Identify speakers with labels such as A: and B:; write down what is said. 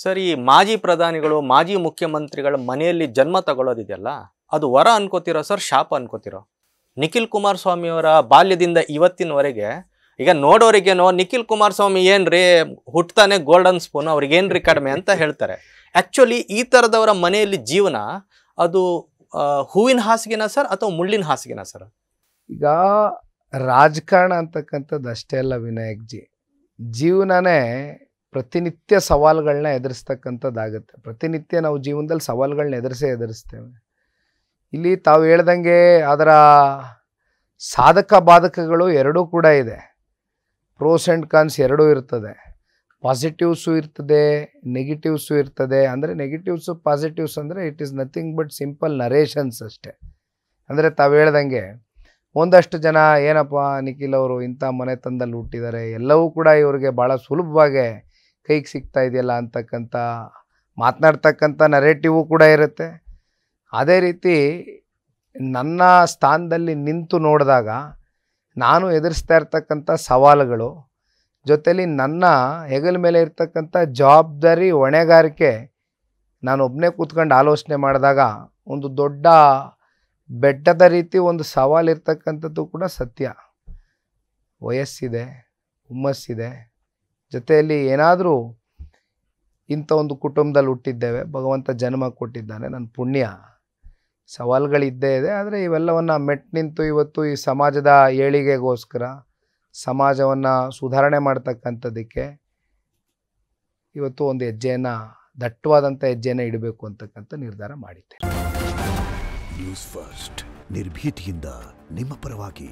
A: Sir, ಈ ಮಾಜಿ ಪ್ರಧಾನಿಗಳು ಮಾಜಿ ಮುಖ್ಯಮಂತ್ರಿಗಳ ಮನೆಯಲ್ಲಿ ಜನ್ಮ ತಗೊಳ್ಳೋದಿದೆಯಲ್ಲ, ಅದು ವರ ಅನ್ಕೋತಿರೋ ಸರ್, ಶಾಪ ಅನ್ಕೋತಿರೋ? ನಿಖಿಲ್ ಕುಮಾರಸ್ವಾಮಿ ಅವರ ಬಾಲ್ಯದಿಂದ ಇವತ್ತಿನವರೆಗೆ ಈಗ ನೋಡೋರಿಗೇನೋ ನಿಖಿಲ್ ಕುಮಾರಸ್ವಾಮಿ ಏನ್ರಿ ಹುಟ್ತಾನೆ ಗೋಲ್ಡನ್ ಸ್ಪೂನ್, ಅವ್ರಿಗೇನ್ರಿ ಕಡಿಮೆ ಅಂತ ಹೇಳ್ತಾರೆ. ಆ್ಯಕ್ಚುಲಿ ಈ ಥರದವರ ಮನೆಯಲ್ಲಿ ಜೀವನ ಅದು ಹೂವಿನ ಹಾಸಿಗೆನ ಸರ್ ಅಥವಾ ಮುಳ್ಳಿನ ಹಾಸಿಗೆನ ಸರ್?
B: ಈಗ ರಾಜಕಾರಣ ಅಂತಕ್ಕಂಥದ್ದು ಅಷ್ಟೇ ಅಲ್ಲ ವಿನಾಯಕ್ ಜಿ, ಜೀವನನೇ ಪ್ರತಿನಿತ್ಯ ಸವಾಲುಗಳನ್ನ ಎದುರಿಸ್ತಕ್ಕಂಥದ್ದಾಗುತ್ತೆ. ಪ್ರತಿನಿತ್ಯ ನಾವು ಜೀವನದಲ್ಲಿ ಸವಾಲುಗಳನ್ನ ಎದುರಿಸ್ತೇವೆ. ಇಲ್ಲಿ ತಾವು ಹೇಳ್ದಂಗೆ ಅದರ ಸಾಧಕ ಬಾಧಕಗಳು ಎರಡೂ ಕೂಡ ಇದೆ. ಪ್ರೋಸ್ ಆ್ಯಂಡ್ ಕಾನ್ಸ್ ಎರಡೂ ಇರ್ತದೆ. ಪಾಸಿಟಿವ್ಸು ಇರ್ತದೆ, ನೆಗೆಟಿವ್ಸು ಇರ್ತದೆ. ಅಂದರೆ ನೆಗೆಟಿವ್ಸು ಪಾಸಿಟಿವ್ಸ್ ಅಂದರೆ it is nothing but simple narrations ಅಷ್ಟೇ. ಅಂದರೆ ತಾವು ಹೇಳ್ದಂಗೆ ಒಂದಷ್ಟು ಜನ ಏನಪ್ಪ ನಿಖಿಲ್ ಅವರು ಇಂಥ ಮನೆತನದಲ್ಲಿ ಹುಟ್ಟಿದ್ದಾರೆ, ಎಲ್ಲವೂ ಕೂಡ ಇವ್ರಿಗೆ ಭಾಳ ಸುಲಭವಾಗಿ ಕೈಗೆ ಸಿಗ್ತಾ ಇದೆಯಲ್ಲ ಅಂತಕ್ಕಂಥ ಮಾತನಾಡ್ತಕ್ಕಂಥ ನರೇಟಿವು ಕೂಡ ಇರುತ್ತೆ. ಅದೇ ರೀತಿ ನನ್ನ ಸ್ಥಾನದಲ್ಲಿ ನಿಂತು ನೋಡಿದಾಗ ನಾನು ಎದುರಿಸ್ತಾ ಇರ್ತಕ್ಕಂಥ ಸವಾಲುಗಳು ಜೊತೆಲಿ ನನ್ನ ಹೆಗಲ ಮೇಲೆ ಇರ್ತಕ್ಕಂಥ ಜವಾಬ್ದಾರಿ ಹೊಣೆಗಾರಿಕೆ ನಾನು ಒಬ್ಬನೇ ಕೂತ್ಕೊಂಡು ಆಲೋಚನೆ ಮಾಡಿದಾಗ ಒಂದು ದೊಡ್ಡ ಬೆಟ್ಟದ ರೀತಿ ಒಂದು ಸವಾಲು ಇರ್ತಕ್ಕಂಥದ್ದು ಕೂಡ ಸತ್ಯ. ವಯಸ್ಸಿದೆ, ಹುಮ್ಮಸ್ಸಿದೆ, ಜೊತೆಯಲ್ಲಿ ಏನಾದರೂ ಇಂಥ ಒಂದು ಕುಟುಂಬದಲ್ಲಿ ಹುಟ್ಟಿದ್ದೇವೆ, ಭಗವಂತ ಜನ್ಮ ಕೊಟ್ಟಿದ್ದಾನೆ, ನನ್ನ ಪುಣ್ಯ. ಸವಾಲುಗಳಿದ್ದೇ ಇದೆ. ಆದರೆ ಇವೆಲ್ಲವನ್ನು ಮೆಟ್ಟು ನಿಂತು ಇವತ್ತು ಈ ಸಮಾಜದ ಏಳಿಗೆಗೋಸ್ಕರ, ಸಮಾಜವನ್ನು ಸುಧಾರಣೆ ಮಾಡ್ತಕ್ಕಂಥದ್ದಕ್ಕೆ ಇವತ್ತು ಒಂದು ಹೆಜ್ಜೆಯನ್ನು, ದಟ್ಟವಾದಂಥ ಹೆಜ್ಜೆಯನ್ನು ಇಡಬೇಕು ಅಂತಕ್ಕಂಥ ನಿರ್ಧಾರ ಮಾಡಿದ್ದೆ.
C: ನ್ಯೂಸ್ ಫಸ್ಟ್, ನಿರ್ಭೀತಿಯಿಂದ ನಿಮ್ಮ ಪರವಾಗಿ.